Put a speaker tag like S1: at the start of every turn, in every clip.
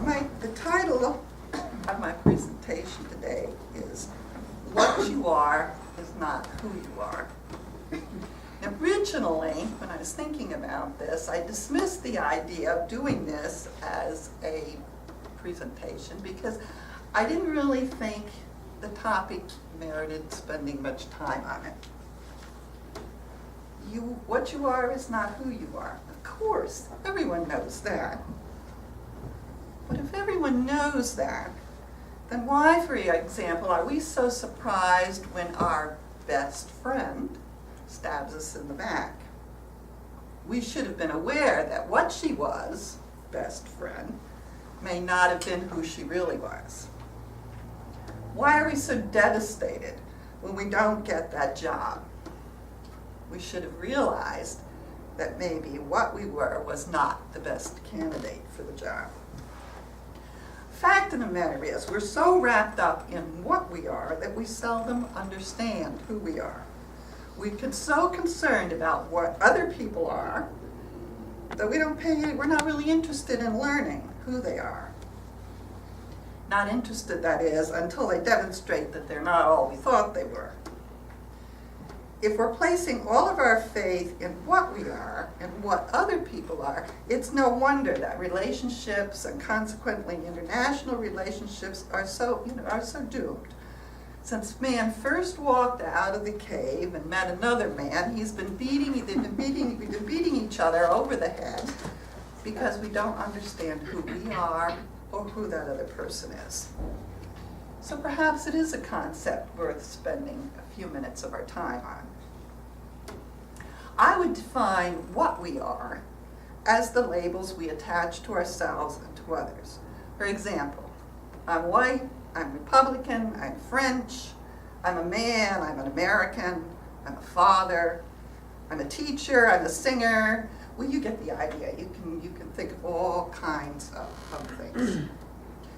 S1: The title of my presentation today is What You Are is Not Who You Are. Originally, when I was thinking about this, I dismissed the idea of doing this as a presentation because I didn't really think the topic merited spending much time on it. What you are is not who you are. Of course, everyone knows that. But if everyone knows that, then why, for example, are we so surprised when our best friend stabs us in the back? We should have been aware that what she was, best friend, may not have been who she really was. Why are we so devastated when we don't get that job? We should have realized that maybe what we were was not the best candidate for the job. Fact of the matter is, we're so wrapped up in what we are that we seldom understand who we are. We get so concerned about what other people are that we're not really interested in learning who they are. Not interested, that is, until they demonstrate that they're not all we thought they were. If we're placing all of our faith in what we are and what other people are, it's no wonder that relationships and consequently international relationships are so doomed. Since man first walked out of the cave and met another man, they've been beating each other over the head because we don't understand who we are or who that other person is. So perhaps it is a concept worth spending a few minutes of our time on. I would define what we are as the labels we attach to ourselves and to others. For example, I'm white, I'm Republican, I'm French, I'm a man, I'm an American, I'm a father, I'm a teacher, I'm a singer. Well, you get the idea. You can think of all kinds of things.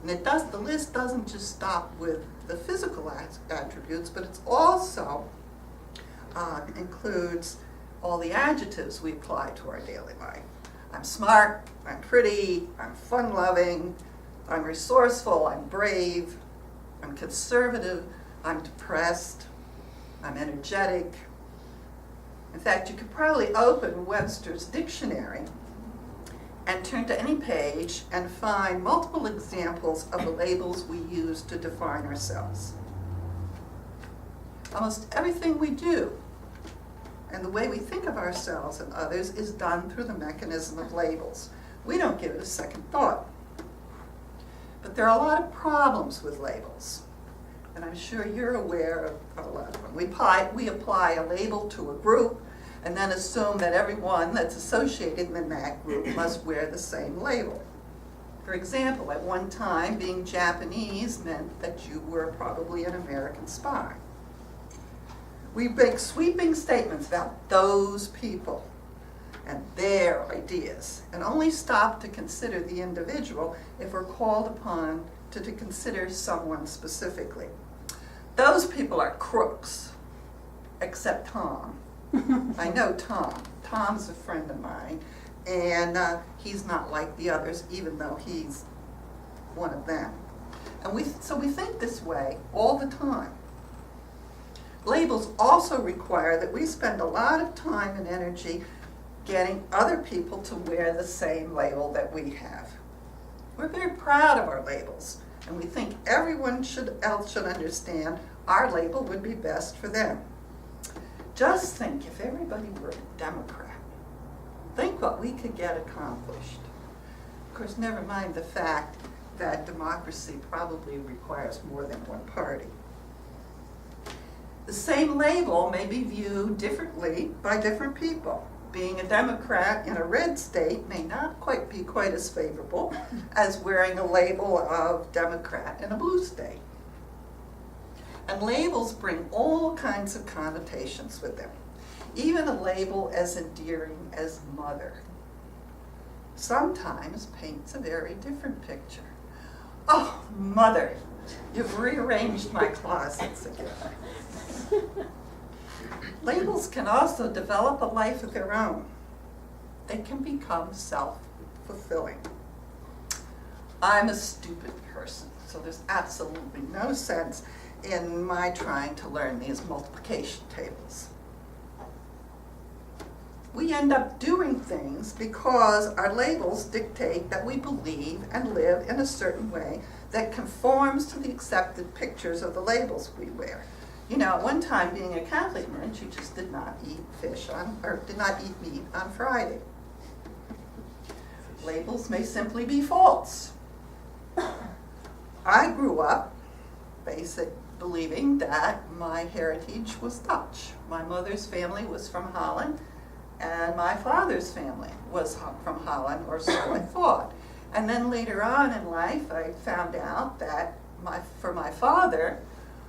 S1: And the list doesn't just stop with the physical attributes, but it also includes all the adjectives we apply to our daily life. I'm smart, I'm pretty, I'm fun-loving, I'm resourceful, I'm brave, I'm conservative, I'm depressed, I'm energetic. In fact, you could probably open Webster's dictionary and turn to any page and find multiple examples of the labels we use to define ourselves. Almost everything we do and the way we think of ourselves and others is done through the mechanism of labels. We don't give it a second thought. But there are a lot of problems with labels, and I'm sure you're aware of a lot of them. We apply a label to a group and then assume that everyone that's associated in that group must wear the same label. For example, at one time, being Japanese meant that you were probably an American spy. We make sweeping statements about those people and their ideas, and only stop to consider the individual if we're called upon to consider someone specifically. Those people are crooks, except Tom. I know Tom. Tom's a friend of mine, and he's not like the others, even though he's one of them. And so we think this way all the time. Labels also require that we spend a lot of time and energy getting other people to wear the same label that we have. We're very proud of our labels, and we think everyone else should understand our label would be best for them. Just think if everybody were a Democrat. Think what we could get accomplished. Of course, never mind the fact that democracy probably requires more than one party. The same label may be viewed differently by different people. Being a Democrat in a red state may not be quite as favorable as wearing a label of Democrat in a blue state. And labels bring all kinds of connotations with them. Even a label as endearing as mother sometimes paints a very different picture. Oh, mother, you've rearranged my closets again. Labels can also develop a life of their own. They can become self-fulfilling. I'm a stupid person, so there's absolutely no sense in my trying to learn these multiplication tables. We end up doing things because our labels dictate that we believe and live in a certain way that conforms to the accepted pictures of the labels we wear. You know, at one time, being a Catholic meant you just did not eat did not eat meat on Friday. Labels may simply be false. I grew up believing that my heritage was Dutch. My mother's family was from Holland, and my father's family was from Holland, or so I thought. And then later on in life, I found out that for my father,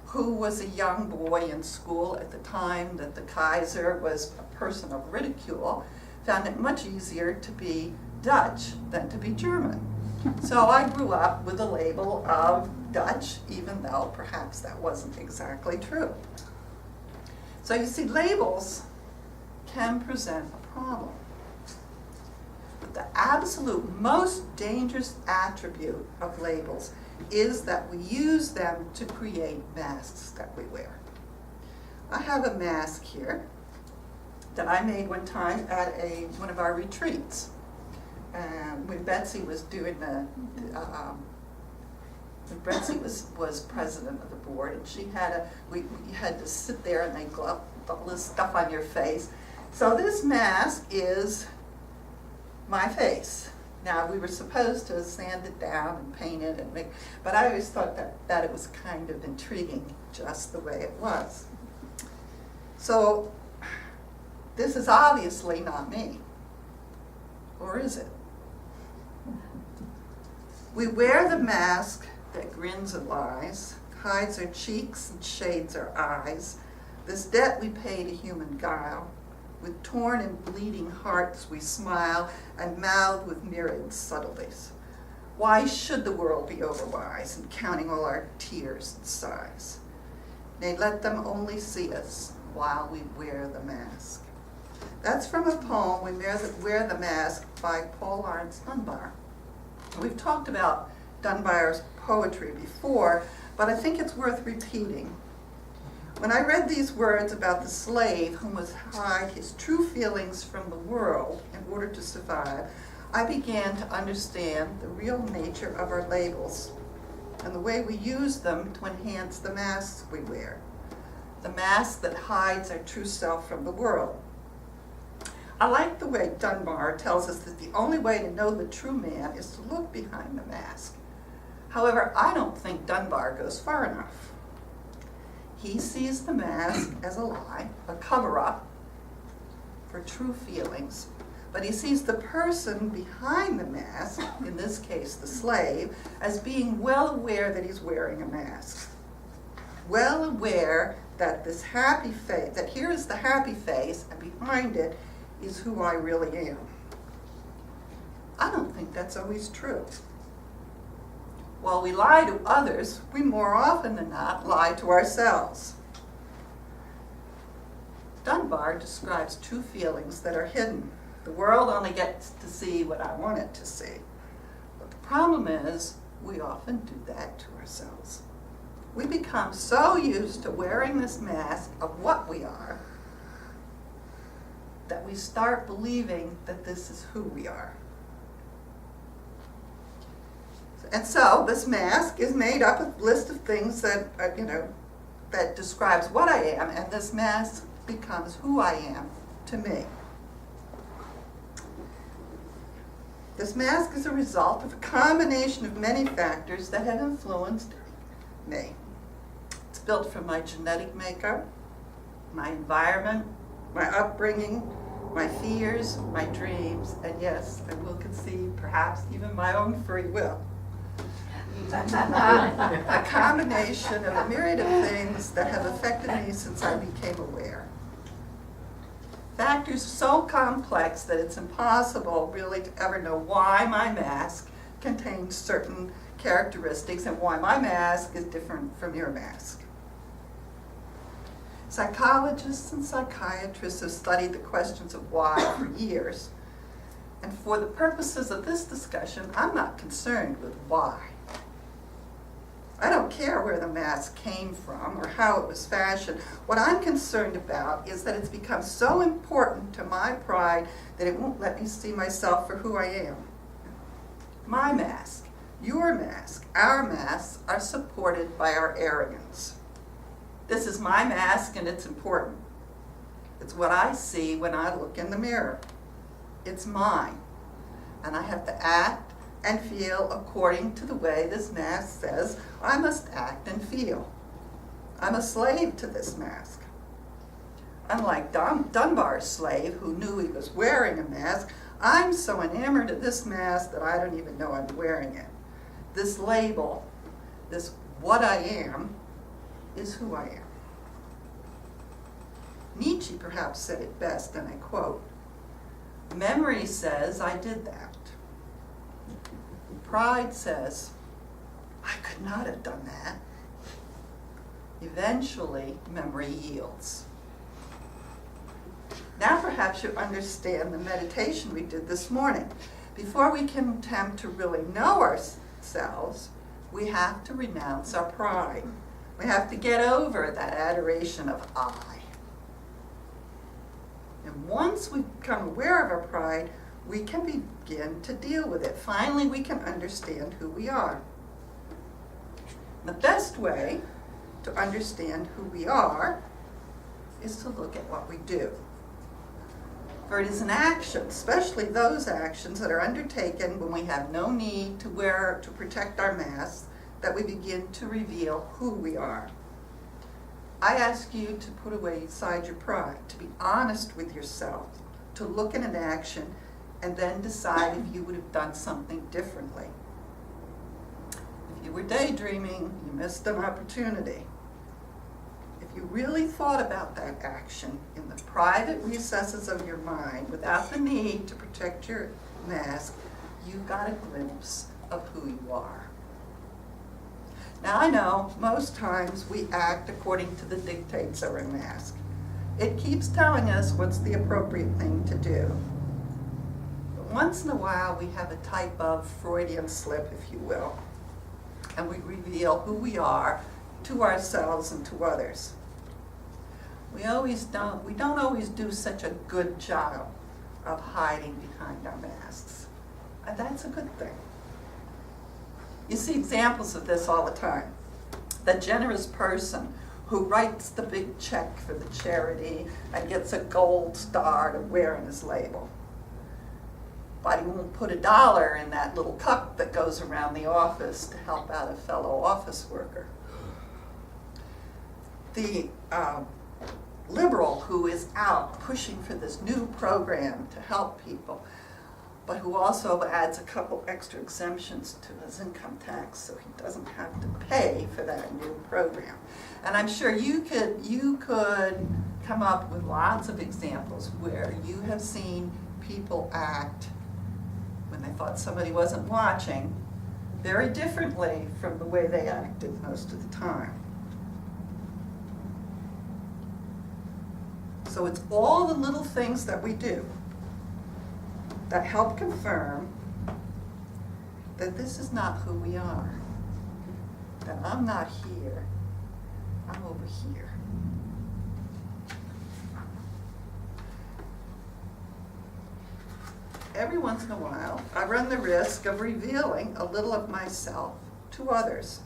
S1: who was a young boy in school at the time that the Kaiser was a person of ridicule, found it much easier to be Dutch than to be German. So I grew up with a label of Dutch, even though perhaps that wasn't exactly true. So you see, labels can present a problem. But the absolute most dangerous attribute of labels is that we use them to create masks that we wear. I have a mask here that I made one time at one of our retreats. When Betsy was doing when Betsy was president of the board, and she had we had to sit there and they glove all this stuff on your face. So this mask is my face. Now, we were supposed to sand it down and paint it, but I always thought that it was kind of intriguing just the way it was. So this is obviously not me, or is it? We wear the mask that grins and lies, hides our cheeks and shades our eyes, this debt we pay to human guile. With torn and bleeding hearts we smile and mouth with myriad subtleties. Why should the world be overwise in counting all our tears and sighs? Nay, let them only see us while we wear the mask. That's from a poem, We Wear the Mask, by Laurence Dunbar. We've talked about Dunbar's poetry before, but I think it's worth repeating. When I read these words about the slave who must hide his true feelings from the world in order to survive, I began to understand the real nature of our labels and the way we use them to enhance the masks we wear, the mask that hides our true self from the world. I like the way Dunbar tells us that the only way to know the true man is to look behind the mask. However, I don't think Dunbar goes far enough. He sees the mask as a lie, a cover-up for true feelings, but he sees the person behind the mask, in this case the slave, as being well aware that he's wearing a mask. Well aware that this happy face, that here is the happy face, and behind it is who I really am. I don't think that's always true. While we lie to others, we more often than not lie to ourselves. Dunbar describes true feelings that are hidden. The world only gets to see what I want it to see. But the problem is, we often do that to ourselves. We become so used to wearing this mask of what we are that we start believing that this is who we are. And so this mask is made up of a list of things that, that describes what I am, and this mask becomes who I am to me. This mask is a result of a combination of many factors that have influenced me. It's built from my genetic makeup, my environment, my upbringing, my fears, my dreams, and yes, I will concede perhaps even my own free will. A combination of a myriad of things that have affected me since I became aware. Factors so complex that it's impossible really to ever know why my mask contains certain characteristics and why my mask is different from your mask. Psychologists and psychiatrists have studied the questions of why for years. And for the purposes of this discussion, I'm not concerned with why. I don't care where the mask came from or how it was fashioned. What I'm concerned about is that it's become so important to my pride that it won't let me see myself for who I am. My mask, your mask, our masks are supported by our arrogance. This is my mask and it's important. It's what I see when I look in the mirror. It's mine. And I have to act and feel according to the way this mask says I must act and feel. I'm a slave to this mask. Unlike Dunbar's slave, who knew he was wearing a mask, I'm so enamored of this mask that I don't even know I'm wearing it. This label, this what I am, is who I am. Nietzsche perhaps said it best, and I quote, "Memory says I did that. Pride says, I could not have done that." Eventually, memory yields. Now perhaps you understand the meditation we did this morning. Before we can attempt to really know ourselves, we have to renounce our pride. We have to get over that adoration of I. And once we become aware of our pride, we can begin to deal with it. Finally, we can understand who we are. The best way to understand who we are is to look at what we do. For it is an action, especially those actions that are undertaken when we have no need to wear to protect our masks, that we begin to reveal who we are. I ask you to put away aside your pride, to be honest with yourself, to look at an action and then decide if you would have done something differently. If you were daydreaming, you missed an opportunity. If you really thought about that action in the private recesses of your mind without the need to protect your mask, you got a glimpse of who you are. Now I know most times we act according to the dictates of our mask. It keeps telling us what's the appropriate thing to do. But once in a while we have a type of Freudian slip, if you will, and we reveal who we are to ourselves and to others. We don't always do such a good job of hiding behind our masks. And that's a good thing. You see examples of this all the time. The generous person who writes the big check for the charity and gets a gold star to wear on his label. But he won't put $1 in that little cup that goes around the office to help out a fellow office worker. The liberal who is out pushing for this new program to help people, but who also adds a couple extra exemptions to his income tax so he doesn't have to pay for that new program. And I'm sure you could come up with lots of examples where you have seen people act when they thought somebody wasn't watching very differently from the way they acted most of the time. So it's all the little things that we do that help confirm that this is not who we are, that I'm not here, I'm over here. Every once in a while, I run the risk of revealing a little of myself to others.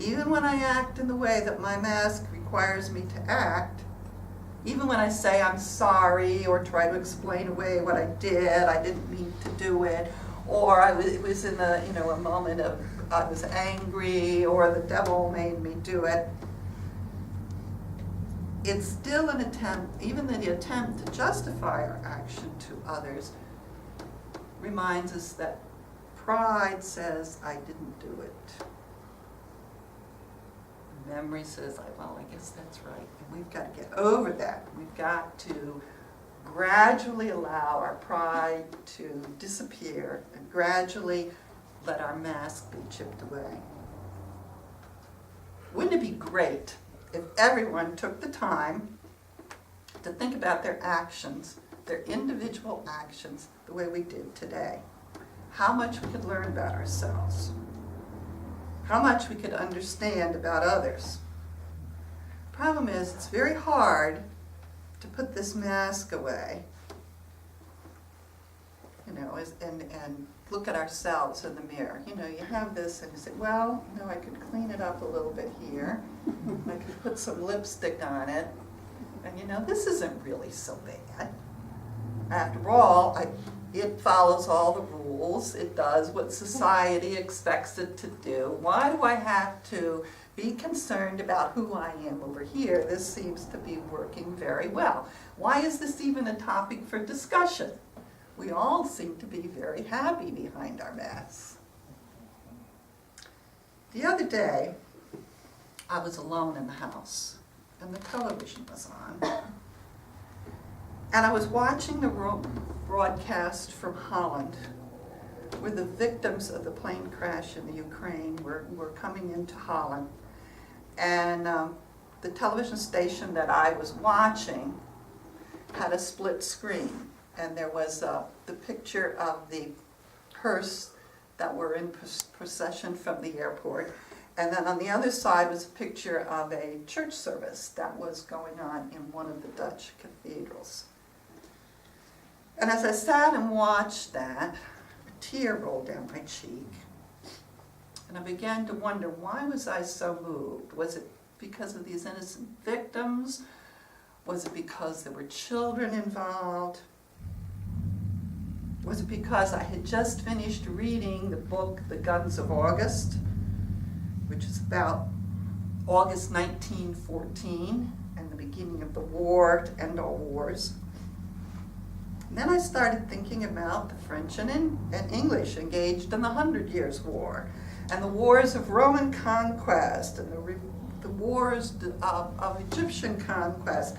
S1: Even when I act in the way that my mask requires me to act, even when I say I'm sorry or try to explain away what I didn't mean to do it, or it was in a moment of I was angry or the devil made me do it. It's still an attempt, even the attempt to justify our action to others reminds us that pride says I didn't do it. Memory says, well, I guess that's right. And we've got to get over that. We've got to gradually allow our pride to disappear and gradually let our mask be chipped away. Wouldn't it be great if everyone took the time to think about their actions their individual actions the way we do today. How much we could learn about ourselves. How much we could understand about others. Problem is, it's very hard to put this mask away, and look at ourselves in the mirror. You have this and you say, well, I could clean it up a little bit here. I could put some lipstick on it. And this isn't really so bad. After all, it follows all the rules. It does what society expects it to do. Why do I have to be concerned about who I am over here? This seems to be working very well. Why is this even a topic for discussion? We all seem to be very happy behind our masks. The other day, I was alone in the house, and the television was on. And I was watching the broadcast from Holland, where the victims of the plane crash in the Ukraine were coming into Holland. And the television station that I was watching had a split screen. And there was the picture of the hearse that were in procession from the airport. And then on the other side was a picture of a church service that was going on in one of the Dutch cathedrals. And as I sat and watched that, a tear rolled down my cheek. And I began to wonder, why was I so moved? Was it because of these innocent victims? Was it because there were children involved? Was it because I had just finished reading the book, The Guns of August, which is about August 1914 and the beginning of the war to end all wars? And then I started thinking about the French and English engaged in the 100 Years' War, and the wars of Roman conquest, and the wars of Egyptian conquest.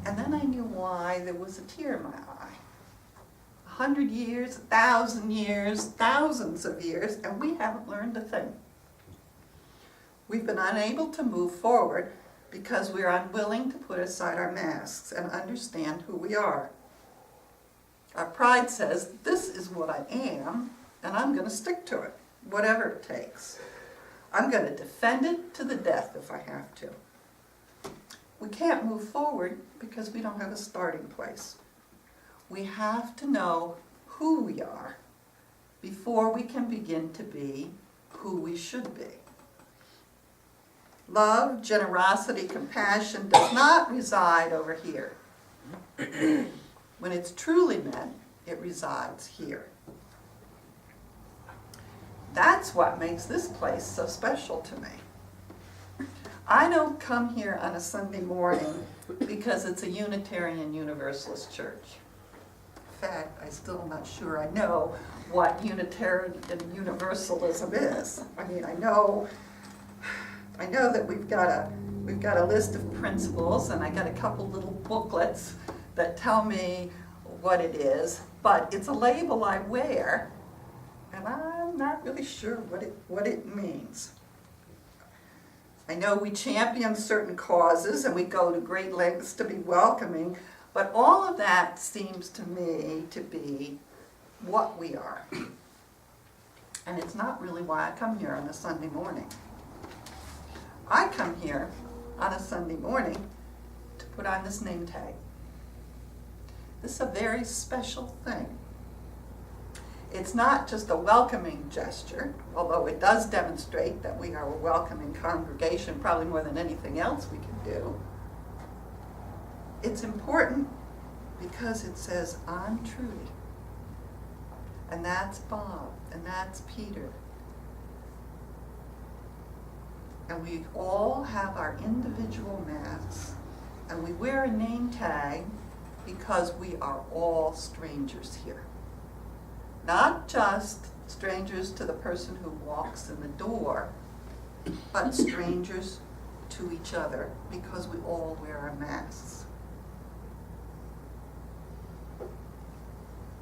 S1: And then I knew why there was a tear in my eye. 100 years, 1,000 years, thousands of years, and we haven't learned a thing. We've been unable to move forward because we're unwilling to put aside our masks and understand who we are. Our pride says, this is what I am, and I'm going to stick to it, whatever it takes. I'm going to defend it to the death if I have to. We can't move forward because we don't have a starting place. We have to know who we are before we can begin to be who we should be. Love, generosity, compassion does not reside over here. When it's truly meant, it resides here. That's what makes this place so special to me. I don't come here on a Sunday morning because it's a Unitarian Universalist church. In fact, I still am not sure I know what Unitarian Universalism is. I mean, I know that we've got a list of principles, and I got a couple little booklets that tell me what it is, but it's a label I wear, and I'm not really sure what it means. I know we champion certain causes and we go to great lengths to be welcoming, but all of that seems to me to be what we are. And it's not really why I come here on a Sunday morning. I come here on a Sunday morning to put on this name tag. This is a very special thing. It's not just a welcoming gesture, although it does demonstrate that we are a welcoming congregation, probably more than anything else we can do. It's important because it says, I'm Trudy, and that's Bob, and that's Peter. And we all have our individual masks, and we wear a name tag because we are all strangers here. Not just strangers to the person who walks in the door, but strangers to each other because we all wear our masks.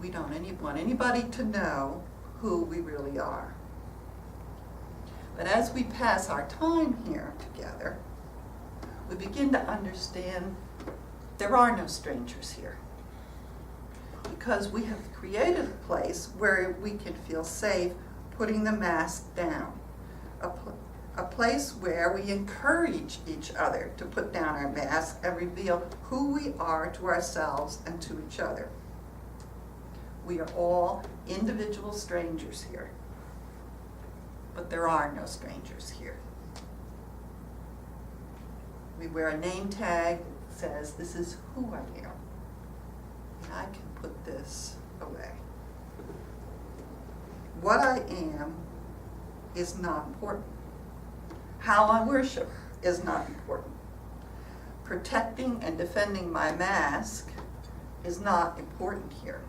S1: We don't want anybody to know who we really are. But as we pass our time here together, we begin to understand there are no strangers here. because we have created a place where we can feel safe putting the mask down. A place where we encourage each other to put down our mask and reveal who we are to ourselves and to each other. We are all individual strangers here, but there are no strangers here. We wear a name tag that says, this is who I am, and I can put this away. What I am is not important. How I worship is not important. Protecting and defending my mask is not important here.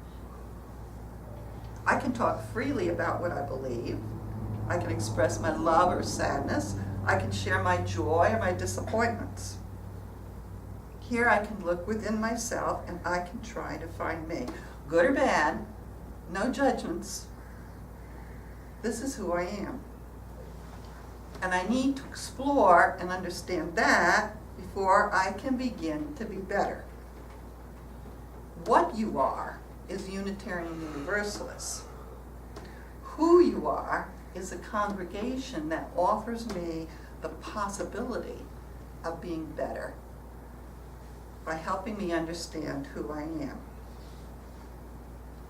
S1: I can talk freely about what I believe. I can express my love or sadness. I can share my joy or my disappointments. Here I can look within myself and I can try to find me. Good or bad, no judgments. This is who I am. And I need to explore and understand that before I can begin to be better. What you are is Unitarian Universalist. Who you are is a congregation that offers me the possibility of being better by helping me understand who I am.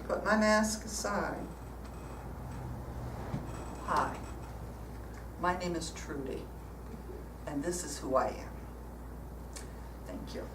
S1: Put my mask aside. Hi, my name is Trudy, and this is who I am. Thank you.